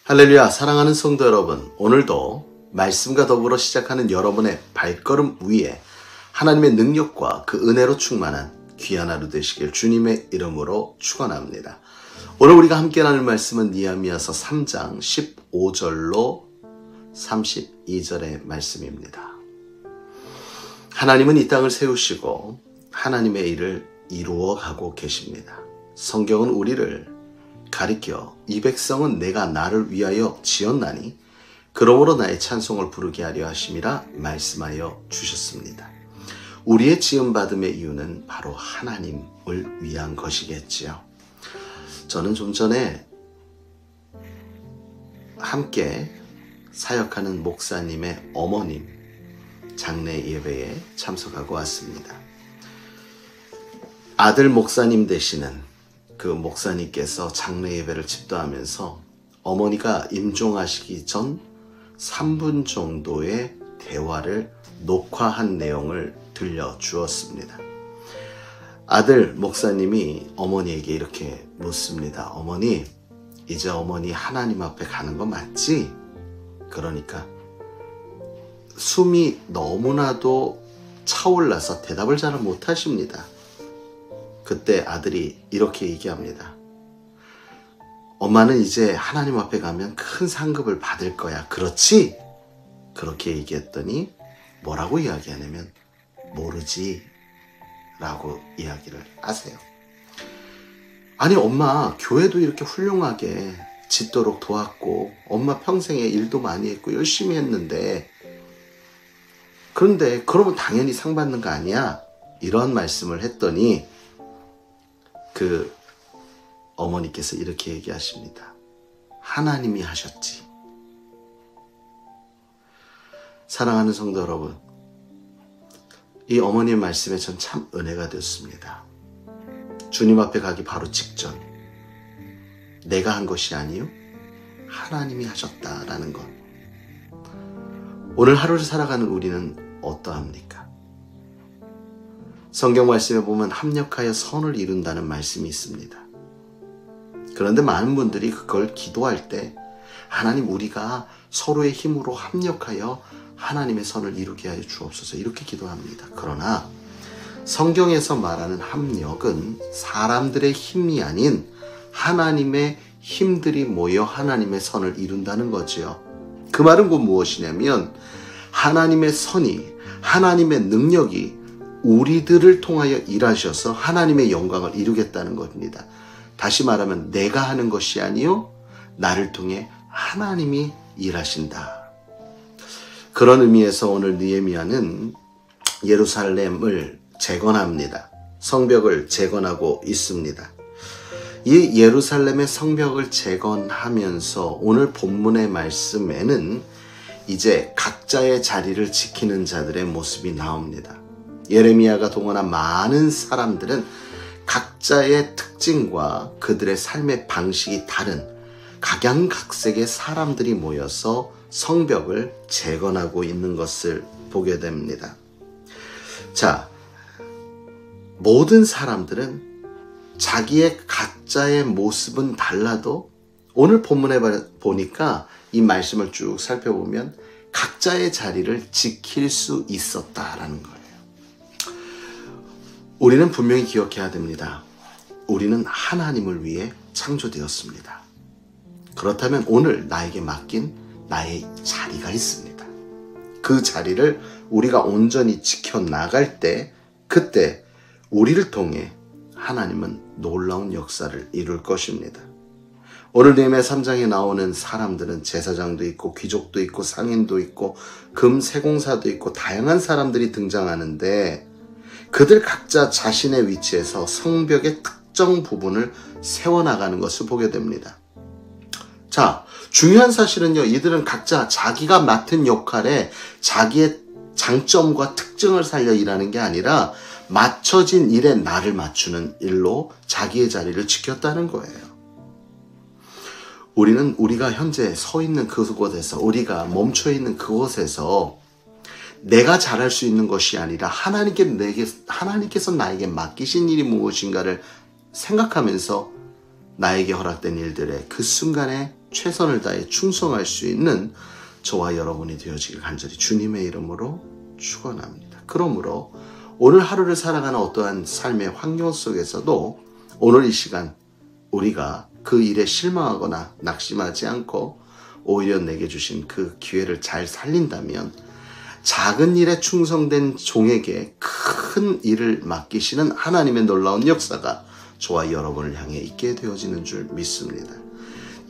할렐루야, 사랑하는 성도 여러분, 오늘도 말씀과 더불어 시작하는 여러분의 발걸음 위에 하나님의 능력과 그 은혜로 충만한 귀한 하루 되시길 주님의 이름으로 축원합니다. 오늘 우리가 함께 나눌 말씀은 느헤미야서 3장 15절로 32절의 말씀입니다. 하나님은 이 땅을 세우시고 하나님의 일을 이루어가고 계십니다. 성경은 우리를 가리켜 이 백성은 내가 나를 위하여 지었나니 그러므로 나의 찬송을 부르게 하려 하심이라 말씀하여 주셨습니다. 우리의 지음받음의 이유는 바로 하나님을 위한 것이겠지요. 저는 좀 전에 함께 사역하는 목사님의 어머님 장례 예배에 참석하고 왔습니다. 아들 목사님 되시는 그 목사님께서 장례 예배를 집도하면서 어머니가 임종하시기 전 3분 정도의 대화를 녹화한 내용을 들려주었습니다. 아들 목사님이 어머니에게 이렇게 묻습니다. 어머니, 이제 어머니 하나님 앞에 가는 거 맞지? 그러니까 숨이 너무나도 차올라서 대답을 잘 못하십니다. 그때 아들이 이렇게 얘기합니다. 엄마는 이제 하나님 앞에 가면 큰 상급을 받을 거야. 그렇지? 그렇게 얘기했더니 뭐라고 이야기하냐면 모르지 라고 이야기를 하세요. 아니 엄마 교회도 이렇게 훌륭하게 짓도록 도왔고 엄마 평생에 일도 많이 했고 열심히 했는데 그런데 그러면 당연히 상 받는 거 아니야? 이런 말씀을 했더니 그 어머니께서 이렇게 얘기하십니다. 하나님이 하셨지. 사랑하는 성도 여러분, 이 어머니의 말씀에 전 참 은혜가 되었습니다. 주님 앞에 가기 바로 직전 내가 한 것이 아니요 하나님이 하셨다라는 것. 오늘 하루를 살아가는 우리는 어떠합니까? 성경 말씀에 보면 합력하여 선을 이룬다는 말씀이 있습니다. 그런데 많은 분들이 그걸 기도할 때 하나님 우리가 서로의 힘으로 합력하여 하나님의 선을 이루게 하여 주옵소서 이렇게 기도합니다. 그러나 성경에서 말하는 합력은 사람들의 힘이 아닌 하나님의 힘들이 모여 하나님의 선을 이룬다는 거지요. 그 말은 곧 무엇이냐면 하나님의 선이 하나님의 능력이 우리들을 통하여 일하셔서 하나님의 영광을 이루겠다는 겁니다. 다시 말하면 내가 하는 것이 아니요 나를 통해 하나님이 일하신다. 그런 의미에서 오늘 느헤미야는 예루살렘을 재건합니다. 성벽을 재건하고 있습니다. 이 예루살렘의 성벽을 재건하면서 오늘 본문의 말씀에는 이제 각자의 자리를 지키는 자들의 모습이 나옵니다. 예레미야가 동원한 많은 사람들은 각자의 특징과 그들의 삶의 방식이 다른 각양각색의 사람들이 모여서 성벽을 재건하고 있는 것을 보게 됩니다. 자, 모든 사람들은 자기의 각자의 모습은 달라도 오늘 본문에 보니까 이 말씀을 쭉 살펴보면 각자의 자리를 지킬 수 있었다라는 거예요. 우리는 분명히 기억해야 됩니다. 우리는 하나님을 위해 창조되었습니다. 그렇다면 오늘 나에게 맡긴 나의 자리가 있습니다. 그 자리를 우리가 온전히 지켜나갈 때 그때 우리를 통해 하나님은 놀라운 역사를 이룰 것입니다. 오늘 느헤미야 3장에 나오는 사람들은 제사장도 있고 귀족도 있고 상인도 있고 금세공사도 있고 다양한 사람들이 등장하는데 그들 각자 자신의 위치에서 성벽의 특정 부분을 세워나가는 것을 보게 됩니다. 자, 중요한 사실은요, 이들은 각자 자기가 맡은 역할에 자기의 장점과 특징을 살려 일하는 게 아니라 맞춰진 일에 나를 맞추는 일로 자기의 자리를 지켰다는 거예요. 우리가 현재 서 있는 그곳에서, 우리가 멈춰 있는 그곳에서 내가 잘할 수 있는 것이 아니라 하나님께서 나에게 맡기신 일이 무엇인가를 생각하면서 나에게 허락된 일들에 그 순간에 최선을 다해 충성할 수 있는 저와 여러분이 되어지길 간절히 주님의 이름으로 축원합니다. 그러므로 오늘 하루를 살아가는 어떠한 삶의 환경 속에서도 오늘 이 시간 우리가 그 일에 실망하거나 낙심하지 않고 오히려 내게 주신 그 기회를 잘 살린다면 작은 일에 충성된 종에게 큰 일을 맡기시는 하나님의 놀라운 역사가 저와 여러분을 향해 있게 되어지는 줄 믿습니다.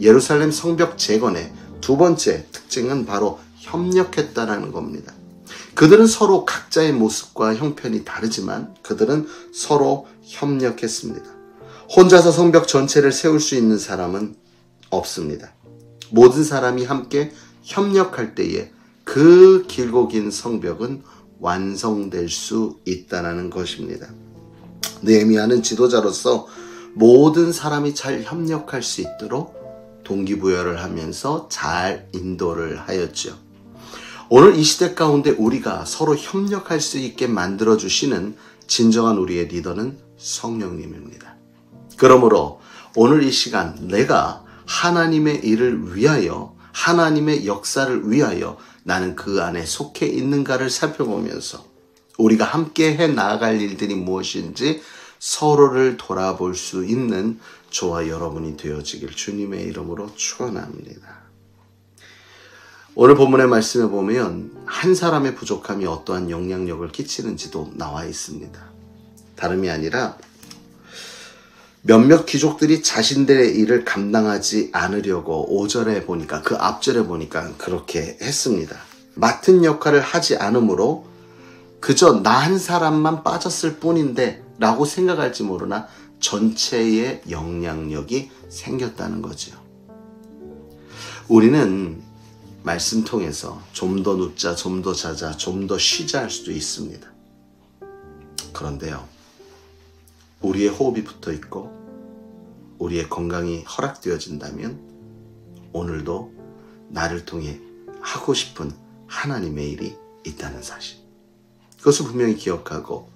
예루살렘 성벽 재건의 두 번째 특징은 바로 협력했다라는 겁니다. 그들은 서로 각자의 모습과 형편이 다르지만 그들은 서로 협력했습니다. 혼자서 성벽 전체를 세울 수 있는 사람은 없습니다. 모든 사람이 함께 협력할 때에 그 길고 긴 성벽은 완성될 수 있다는 것입니다. 느헤미야는 지도자로서 모든 사람이 잘 협력할 수 있도록 동기부여를 하면서 잘 인도를 하였죠. 오늘 이 시대 가운데 우리가 서로 협력할 수 있게 만들어주시는 진정한 우리의 리더는 성령님입니다. 그러므로 오늘 이 시간 내가 하나님의 일을 위하여 하나님의 역사를 위하여 나는 그 안에 속해 있는가를 살펴보면서 우리가 함께 해 나아갈 일들이 무엇인지 서로를 돌아볼 수 있는 저와 여러분이 되어지길 주님의 이름으로 축원합니다. 오늘 본문의 말씀에 보면 한 사람의 부족함이 어떠한 영향력을 끼치는지도 나와 있습니다. 다름이 아니라 몇몇 귀족들이 자신들의 일을 감당하지 않으려고 5절에 보니까 그 앞절에 보니까 그렇게 했습니다. 맡은 역할을 하지 않으므로 그저 나 한 사람만 빠졌을 뿐인데 라고 생각할지 모르나 전체의 영향력이 생겼다는 거죠. 우리는 말씀 통해서 좀 더 눕자, 좀 더 자자, 좀 더 쉬자 할 수도 있습니다. 그런데요, 우리의 호흡이 붙어 있고 우리의 건강이 허락되어진다면 오늘도 나를 통해 하고 싶은 하나님의 일이 있다는 사실, 그것을 분명히 기억하고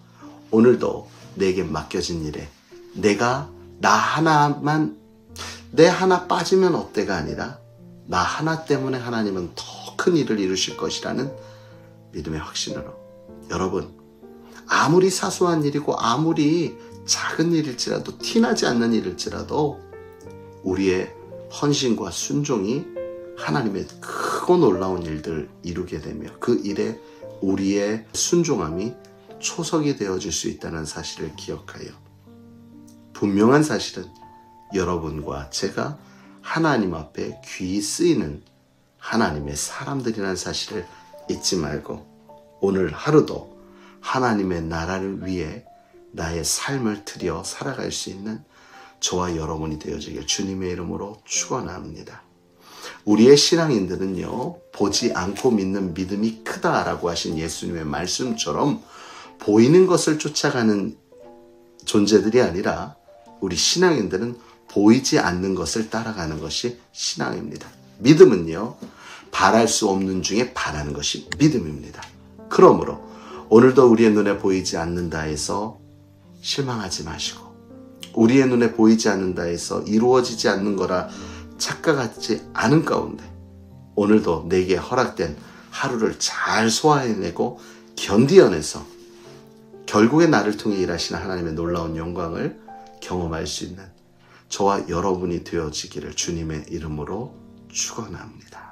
오늘도 내게 맡겨진 일에 내가 나 하나만, 내 하나 빠지면 어때가 아니라 나 하나 때문에 하나님은 더 큰 일을 이루실 것이라는 믿음의 확신으로, 여러분 아무리 사소한 일이고 아무리 작은 일일지라도 티나지 않는 일일지라도 우리의 헌신과 순종이 하나님의 크고 놀라운 일들을 이루게 되며 그 일에 우리의 순종함이 초석이 되어질 수 있다는 사실을 기억하여 분명한 사실은 여러분과 제가 하나님 앞에 귀히 쓰이는 하나님의 사람들이라는 사실을 잊지 말고 오늘 하루도 하나님의 나라를 위해 나의 삶을 들여 살아갈 수 있는 저와 여러분이 되어지길 주님의 이름으로 축원합니다. 우리의 신앙인들은요, 보지 않고 믿는 믿음이 크다라고 하신 예수님의 말씀처럼 보이는 것을 쫓아가는 존재들이 아니라 우리 신앙인들은 보이지 않는 것을 따라가는 것이 신앙입니다. 믿음은요, 바랄 수 없는 중에 바라는 것이 믿음입니다. 그러므로 오늘도 우리의 눈에 보이지 않는다 해서 실망하지 마시고 우리의 눈에 보이지 않는다 해서 이루어지지 않는 거라 착각하지 않은 가운데 오늘도 내게 허락된 하루를 잘 소화해내고 견디어내서 결국에 나를 통해 일하시는 하나님의 놀라운 영광을 경험할 수 있는 저와 여러분이 되어지기를 주님의 이름으로 축원합니다.